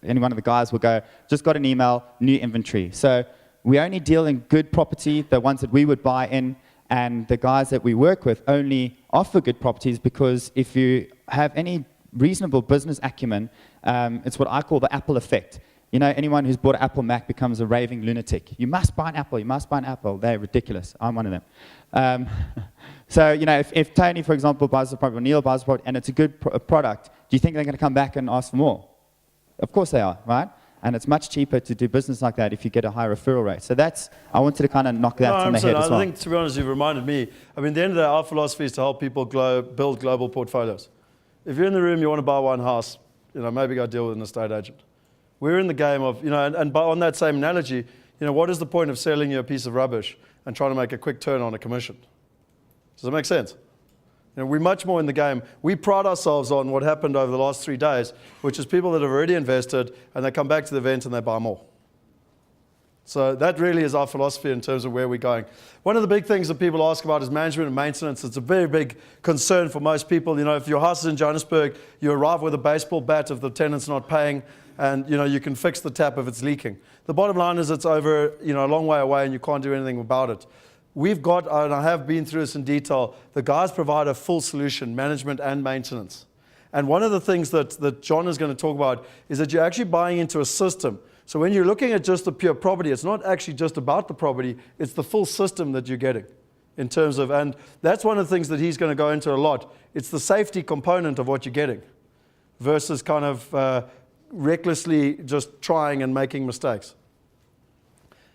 any one of the guys will go, just got an email, new inventory. So we only deal in good property, the ones that we would buy in, and the guys that we work with only offer good properties because if you have any reasonable business acumen, it's what I call the Apple effect. You know, anyone who's bought an Apple Mac becomes a raving lunatic. You must buy an Apple, you must buy an Apple. They're ridiculous. I'm one of them. So, you know, if Tony, for example, buys a product, or Neil buys a product, and it's a good product, do you think they're going to come back and ask for more? Of course they are, right? And it's much cheaper to do business like that if you get a high referral rate. So I wanted to kind of knock that on the head as well. I think, to be honest, you've reminded me. I mean, at the end of the day, our philosophy is to help people build global portfolios. If you're in the room, you want to buy one house, you know, maybe go deal with an estate agent. We're in the game of, you know, and on that same analogy, you know, what is the point of selling you a piece of rubbish and trying to make a quick turn on a commission? Does that make sense? You know, we're much more in the game. We pride ourselves on what happened over the last 3 days, which is people that have already invested and they come back to the event and they buy more. So that really is our philosophy in terms of where we're going. One of the big things that people ask about is management and maintenance. It's a very big concern for most people. You know, if your house is in Johannesburg, you arrive with a baseball bat if the tenant's not paying, and you know you can fix the tap if it's leaking. The bottom line is it's over, you know, a long way away and you can't do anything about it. We've got, and I have been through this in detail, the guys provide a full solution, management and maintenance. And one of the things that John is going to talk about is that you're actually buying into a system. So when you're looking at just the pure property, it's not actually just about the property, it's the full system that you're getting in terms of, and that's one of the things that he's going to go into a lot. It's the safety component of what you're getting versus kind of recklessly just trying and making mistakes.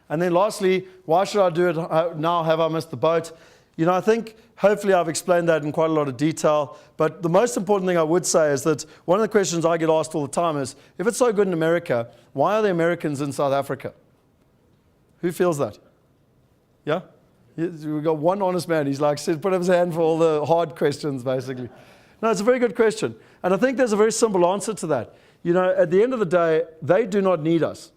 And then lastly, why should I do it now? Have I missed the boat? You know, I think hopefully I've explained that in quite a lot of detail. But the most important thing I would say is that one of the questions I get asked all the time is, if it's so good in America, why are the Americans in South Africa? Who feels that? Yeah? We've got one honest man. He's like, put up his hand for all the hard questions, basically. No, it's a very good question. And I think there's a very simple answer to that. You know, at the end of the day, they do not need us.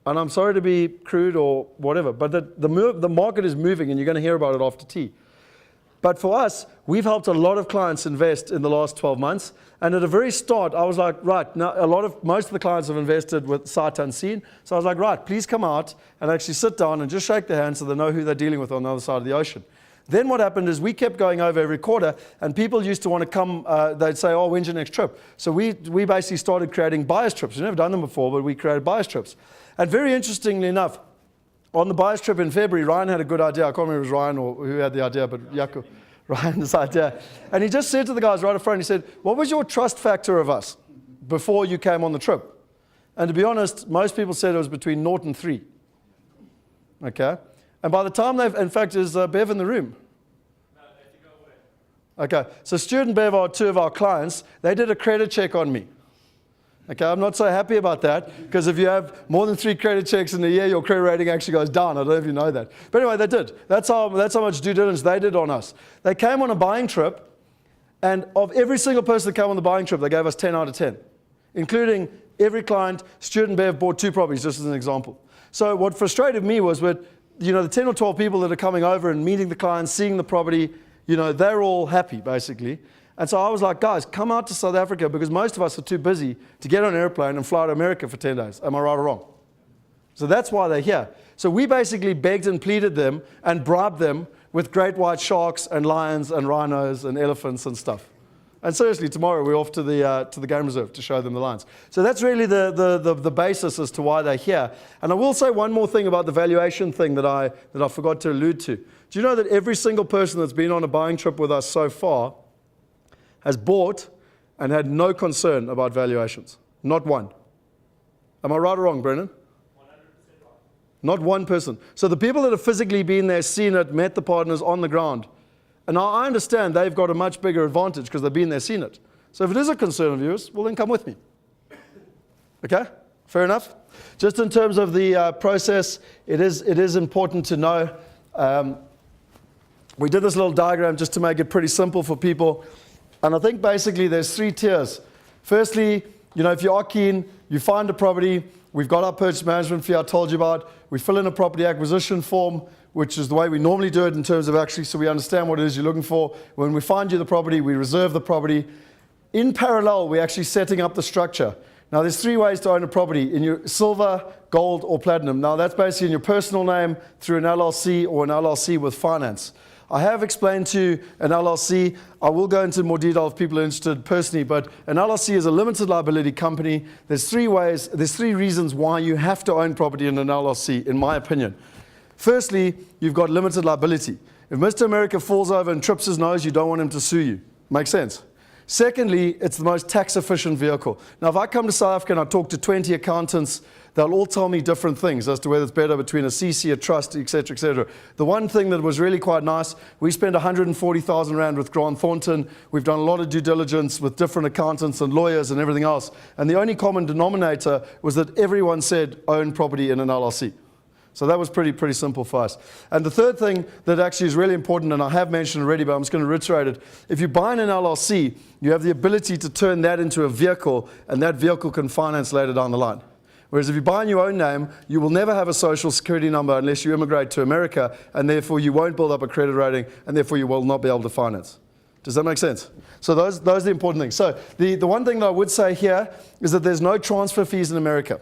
And I'm sorry to be crude or whatever, but the market is moving, and you're going to hear about it after tea. But for us, we've helped a lot of clients invest in the last 12 months. And at the very start, I was like, right, now most of the clients have invested with sight unseen. So I was like, right, please come out and actually sit down and just shake their hand so they know who they're dealing with on the other side of the ocean. Then what happened is we kept going over every quarter, and people used to want to come, they'd say, oh, when's your next trip? So we basically started creating buyer's trips. We've never done them before, but we created buyer's trips. And very interestingly enough, on the buyer's trip in February, Ryan had a good idea. I can't remember if it was Ryan or who had the idea, but Jaco, Ryan's idea. And he just said to the guys right up front, he said, what was your trust factor of us before you came on the trip? And to be honest, most people said it was between 0 and 3. Okay? And by the time in fact, is Bev in the room? No, they have to go away. Okay, so Stuart and Bev are two of our clients. They did a credit check on me. Okay, I'm not so happy about that, because if you have more than 3 credit checks in a year, your credit rating actually goes down. I don't know if you know that. But anyway, they did. That's how much due diligence they did on us. They came on a buying trip, and of every single person that came on the buying trip, they gave us 10 out of 10, including every client. Stuart and Bev bought 2 properties, just as an example. So what frustrated me was with, the 10 or 12 people that are coming over and meeting the clients, seeing the property, they're all happy, basically. And so I was like, guys, come out to South Africa, because most of us are too busy to get on an airplane and fly to America for 10 days. Am I right or wrong? So that's why they're here. So we basically begged and pleaded them and bribed them with great white sharks and lions and rhinos and elephants and stuff. And seriously, tomorrow we're off to the game reserve to show them the lions. So that's really the basis as to why they're here. And I will say one more thing about the valuation thing that I forgot to allude to. Do you know that every single person that's been on a buying trip with us so far has bought and had no concern about valuations? Not one. Am I right or wrong, Brennan? 100% right. Not one person. So the people that have physically been there, seen it, met the partners on the ground, and now I understand they've got a much bigger advantage because they've been there, seen it. So if it is a concern of yours, well, then come with me. Okay? Fair enough? Just in terms of the process, it is important to know. We did this little diagram just to make it pretty simple for people. And I think basically there's 3 tiers. Firstly, if you are keen, you find a property. We've got our purchase management fee I told you about. We fill in a property acquisition form, which is the way we normally do it in terms of actually so we understand what it is you're looking for. When we find you the property, we reserve the property. In parallel, we're actually setting up the structure. Now, there's 3 ways to own a property: in your silver, gold, or platinum. Now, that's basically in your personal name, through an LLC, or an LLC with finance. I have explained to you an LLC. I will go into more detail if people are interested personally, but an LLC is a limited liability company. There's 3 reasons why you have to own property in an LLC, in my opinion. Firstly, you've got limited liability. If Mr. America falls over and trips his nose, you don't want him to sue you. Makes sense? Secondly, it's the most tax-efficient vehicle. Now, if I come to South Africa and I talk to 20 accountants, they'll all tell me different things as to whether it's better between a CC, a trust, etc., etc. The one thing that was really quite nice, we spent 140,000 Rand with Grant Thornton. We've done a lot of due diligence with different accountants and lawyers and everything else. And the only common denominator was that everyone said own property in an LLC. So that was pretty simple for us. And the third thing that actually is really important, and I have mentioned already, but I'm just going to reiterate it. If you buy in an LLC, you have the ability to turn that into a vehicle, and that vehicle can finance later down the line. Whereas if you buy in your own name, you will never have a social security number unless you immigrate to America, and therefore you won't build up a credit rating, and therefore you will not be able to finance. Does that make sense? So those are the important things. So the one thing that I would say here is that there's no transfer fees in America.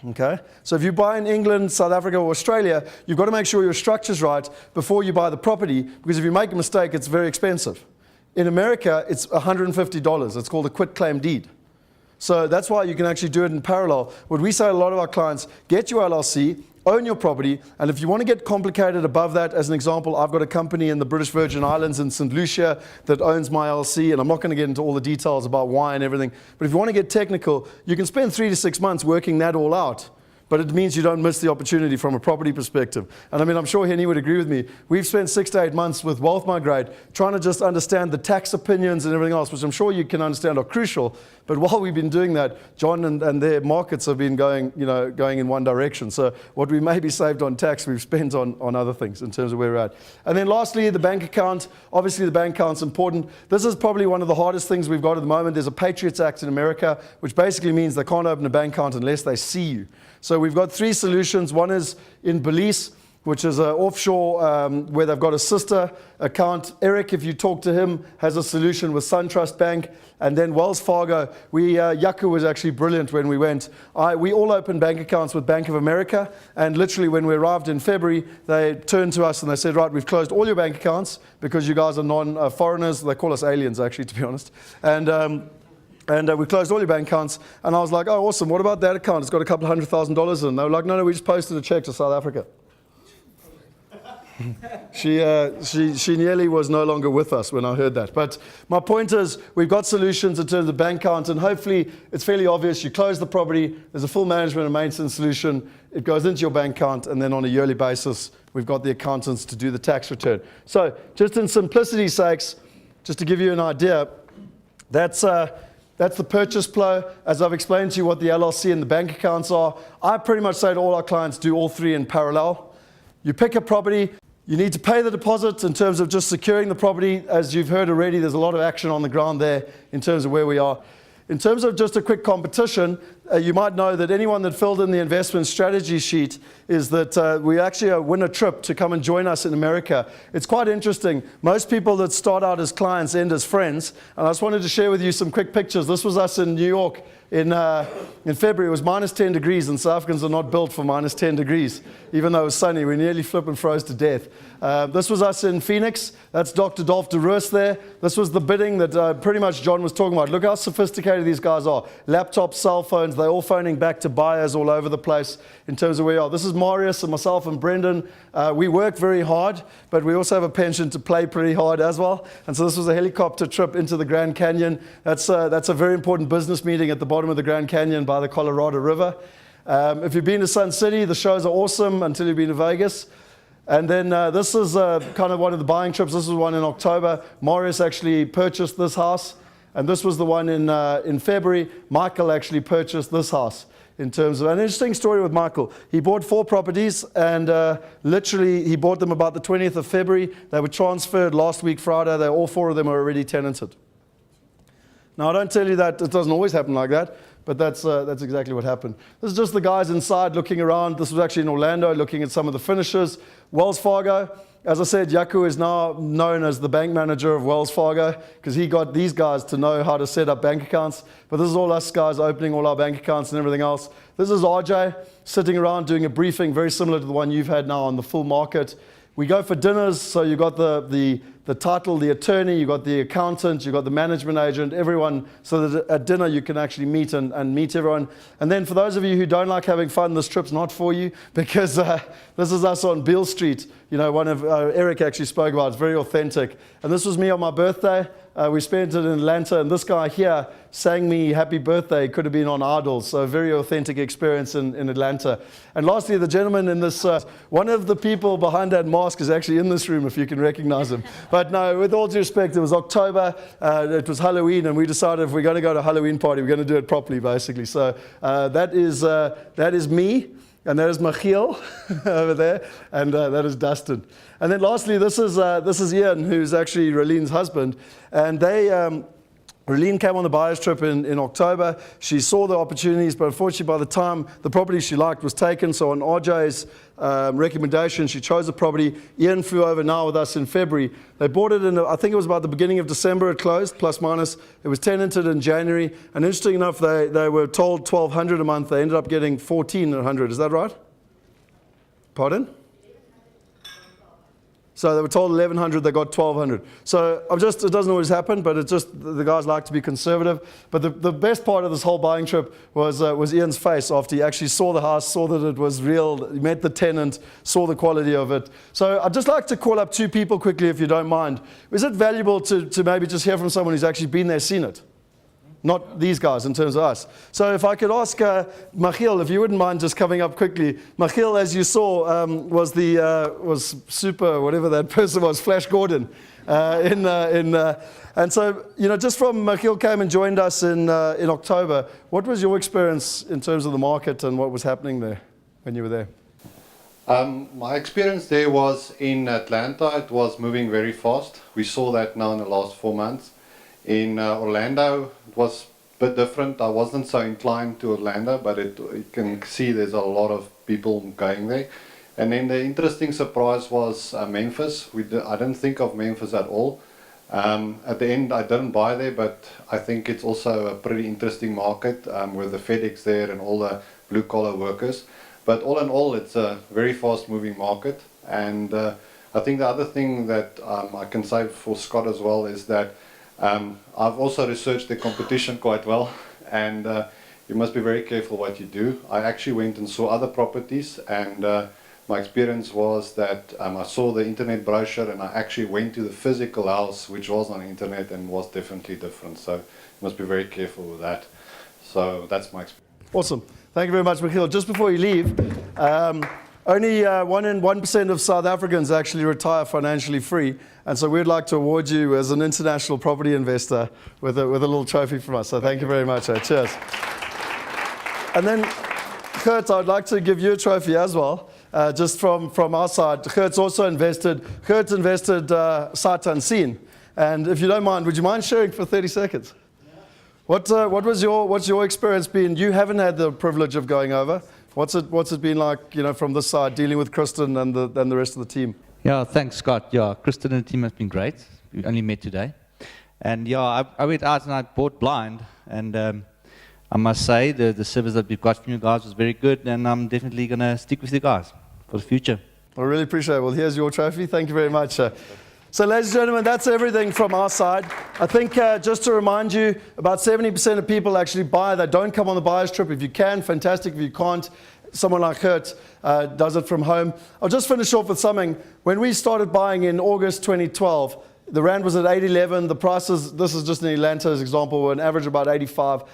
Okay? So if you buy in England, South Africa, or Australia, you've got to make sure your structure's right before you buy the property, because if you make a mistake, it's very expensive. In America, it's $150. It's called a quitclaim deed. So that's why you can actually do it in parallel. What we say to a lot of our clients, get your LLC, own your property, and if you want to get complicated above that, as an example, I've got a company in the British Virgin Islands in St. Lucia that owns my LLC, and I'm not going to get into all the details about why and everything, but if you want to get technical, you can spend 3 to 6 months working that all out. But it means you don't miss the opportunity from a property perspective. And I mean, I'm sure Henny would agree with me. We've spent 6 to 8 months with Wealth Migrate trying to just understand the tax opinions and everything else, which I'm sure you can understand are crucial. But while we've been doing that, John and their markets have been going in one direction. So what we maybe saved on tax, we've spent on other things in terms of where we're at. And then lastly, the bank account. Obviously, the bank account's important. This is probably one of the hardest things we've got at the moment. There's a Patriots Act in America, which basically means they can't open a bank account unless they see you. So we've got 3 solutions. One is in Belize. which is an offshore where they've got a sister account. Eric, if you talk to him, has a solution with SunTrust Bank. And then Wells Fargo, Yaku was actually brilliant when we went. We all opened bank accounts with Bank of America, and literally when we arrived in February, they turned to us and they said, right, we've closed all your bank accounts because you guys are non-foreigners. They call us aliens, actually, to be honest. And we closed all your bank accounts. And I was like, oh, awesome, what about that account? It's got a couple $100,000 in. They were like, no, we just posted a check to South Africa. She nearly was no longer with us when I heard that. But my point is, we've got solutions in terms of bank account, and hopefully it's fairly obvious. You close the property, there's a full management and maintenance solution. It goes into your bank account, and then on a yearly basis, we've got the accountants to do the tax return. So just in simplicity's sakes, just to give you an idea, that's the purchase flow. As I've explained to you what the LLC and the bank accounts are, I pretty much say to all our clients, do all three in parallel. You pick a property, you need to pay the deposit in terms of just securing the property. As you've heard already, there's a lot of action on the ground there in terms of where we are. In terms of just a quick competition, you might know that anyone that filled in the investment strategy sheet is that we actually win a trip to come and join us in America. It's quite interesting. Most people that start out as clients end as friends. And I just wanted to share with you some quick pictures. This was us in New York in February. It was minus 10 degrees, and South Africans are not built for minus 10 degrees. Even though it was sunny, we nearly flippin' froze to death. This was us in Phoenix. That's Dr. Dolph de Roos there. This was the bidding that pretty much John was talking about. Look how sophisticated these guys are. Laptops, cell phones, they're all phoning back to buyers all over the place in terms of where we are. This is Marius and myself and Brendan. We work very hard, but we also have a penchant to play pretty hard as well. And so this was a helicopter trip into the Grand Canyon. That's a very important business meeting at the bottom of the Grand Canyon by the Colorado River. If you've been to Sun City, the shows are awesome until you've been to Vegas. And then this is kind of one of the buying trips. This was one in October. Marius actually purchased this house. And this was the one in February. Michael actually purchased this house. In terms of an interesting story with Michael. He bought 4 properties, and literally he bought them about the 20th of February. They were transferred last week, Friday. All 4 of them are already tenanted. Now, I don't tell you that it doesn't always happen like that, but that's exactly what happened. This is just the guys inside looking around. This was actually in Orlando, looking at some of the finishes. Wells Fargo, as I said, Yaku is now known as the bank manager of Wells Fargo because he got these guys to know how to set up bank accounts. But this is all us guys opening all our bank accounts and everything else. This is RJ sitting around doing a briefing very similar to the one you've had now on the full market. We go for dinners, so you've got the title, the attorney, you've got the accountant, you've got the management agent, everyone, so that at dinner you can actually meet and meet everyone. And then for those of you who don't like having fun, this trip's not for you, because this is us on Beale Street. You know, one of Eric actually spoke about. It's very authentic. And this was me on my birthday. We spent it in Atlanta, and this guy here sang me happy birthday. Could have been on Idols, so a very authentic experience in Atlanta. And lastly, the gentleman in this, one of the people behind that mask is actually in this room, if you can recognize him. But no, with all due respect, it was October, it was Halloween, and we decided if we're going to go to a Halloween party, we're going to do it properly, basically. So that is me. And that is Michiel over there, and that is Dustin. And then lastly, this is Ian, who's actually Ralene's husband. And Ralene came on the buyer's trip in October. She saw the opportunities, but unfortunately by the time the property she liked was taken, so on RJ's recommendation, she chose a property. Ian flew over now with us in February. They bought it in, I think it was about the beginning of December it closed, plus minus. It was tenanted in January. And interesting enough, they were told $1,200 a month. They ended up getting $1,400. Is that right? Pardon? So they were told $1,100, they got $1,200. So it doesn't always happen, but it's just the guys like to be conservative. But the best part of this whole buying trip was Ian's face after he actually saw the house, saw that it was real, he met the tenant, saw the quality of it. So I'd just like to call up 2 people quickly, if you don't mind. Is it valuable to maybe just hear from someone who's actually been there, seen it? Not these guys in terms of us. So if I could ask Michiel, if you wouldn't mind just coming up quickly. Michiel, as you saw, was super, whatever that person was, Flash Gordon. And so, you know, just from Michiel came and joined us in October, what was your experience in terms of the market and what was happening there when you were there? My experience there was in Atlanta. It was moving very fast. We saw that now in the last 4 months. In Orlando, it was a bit different. I wasn't so inclined to Orlando, but you can see there's a lot of people going there. And then the interesting surprise was Memphis. I didn't think of Memphis at all. At the end, I didn't buy there, but I think it's also a pretty interesting market with the FedEx there and all the blue-collar workers. But all in all, it's a very fast-moving market. And I think the other thing that I can say for Scott as well is that I've also researched the competition quite well, and you must be very careful what you do. I actually went and saw other properties, and my experience was that I saw the internet brochure and I actually went to the physical house, which was on the internet and was definitely different. So you must be very careful with that. So that's my experience. Awesome. Thank you very much, Michiel. Just before you leave, only 1 in 1% of South Africans actually retire financially free. And so we'd like to award you as an international property investor with a little trophy from us. So thank you very much. Cheers. And then, Kurt, I'd like to give you a trophy as well. Just from our side, Kurt's also invested. Kurt's invested sight unseen, and if you don't mind, would you mind sharing for 30 seconds? Yeah. What's your experience been? You haven't had the privilege of going over. What's it been like? From this side, dealing with Kristen and the rest of the team. Yeah, thanks, Scott. Yeah, Kristen and the team have been great. We only met today, and yeah, I went out and I bought blind, and I must say the service that we've got from you guys was very good, and I'm definitely gonna stick with you guys for the future. I really appreciate it. Well, here's your trophy. Thank you very much. So, ladies and gentlemen, that's everything from our side. I think just to remind you, about 70% of people actually buy. They don't come on the buyer's trip. If you can, fantastic. If you can't, someone like Kurt does it from home. I'll just finish off with something. When we started buying in August 2012, the rand was at 8.11. The prices, this is just an Atlanta's example, were an average about 85,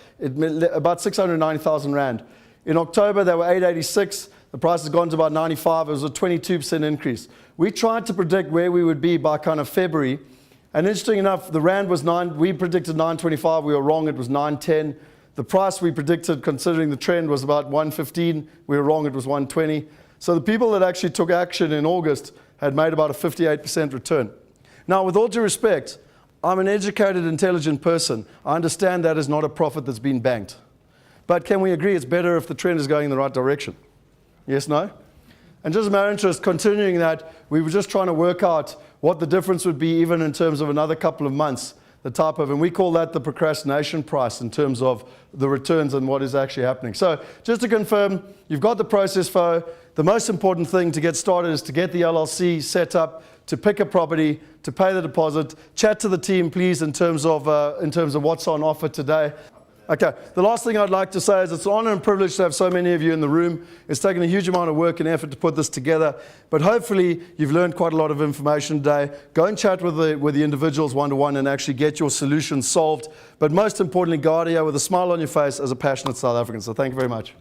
about 690,000 rand. In October, they were 886. The price has gone to about 95. It was a 22% increase. We tried to predict where we would be by kind of February. And interesting enough, the rand was we predicted 925. We were wrong. It was 910. The price we predicted, considering the trend, was about 115. We were wrong. It was 120. So the people that actually took action in August had made about a 58% return. Now, with all due respect, I'm an educated, intelligent person. I understand that is not a profit that's been banked. But can we agree it's better if the trend is going in the right direction? Yes, no? And just a matter of interest, continuing that, we were just trying to work out what the difference would be even in terms of another couple of months, and we call that the procrastination price in terms of the returns and what is actually happening. So just to confirm, you've got the process flow. The most important thing to get started is to get the LLC set up, to pick a property, to pay the deposit. Chat to the team, please, in terms of what's on offer today. Okay, the last thing I'd like to say is it's an honor and privilege to have so many of you in the room. It's taken a huge amount of work and effort to put this together, but hopefully you've learned quite a lot of information today. Go and chat with the individuals one-to-one and actually get your solutions solved. But most importantly, go out here with a smile on your face as a passionate South African. So thank you very much.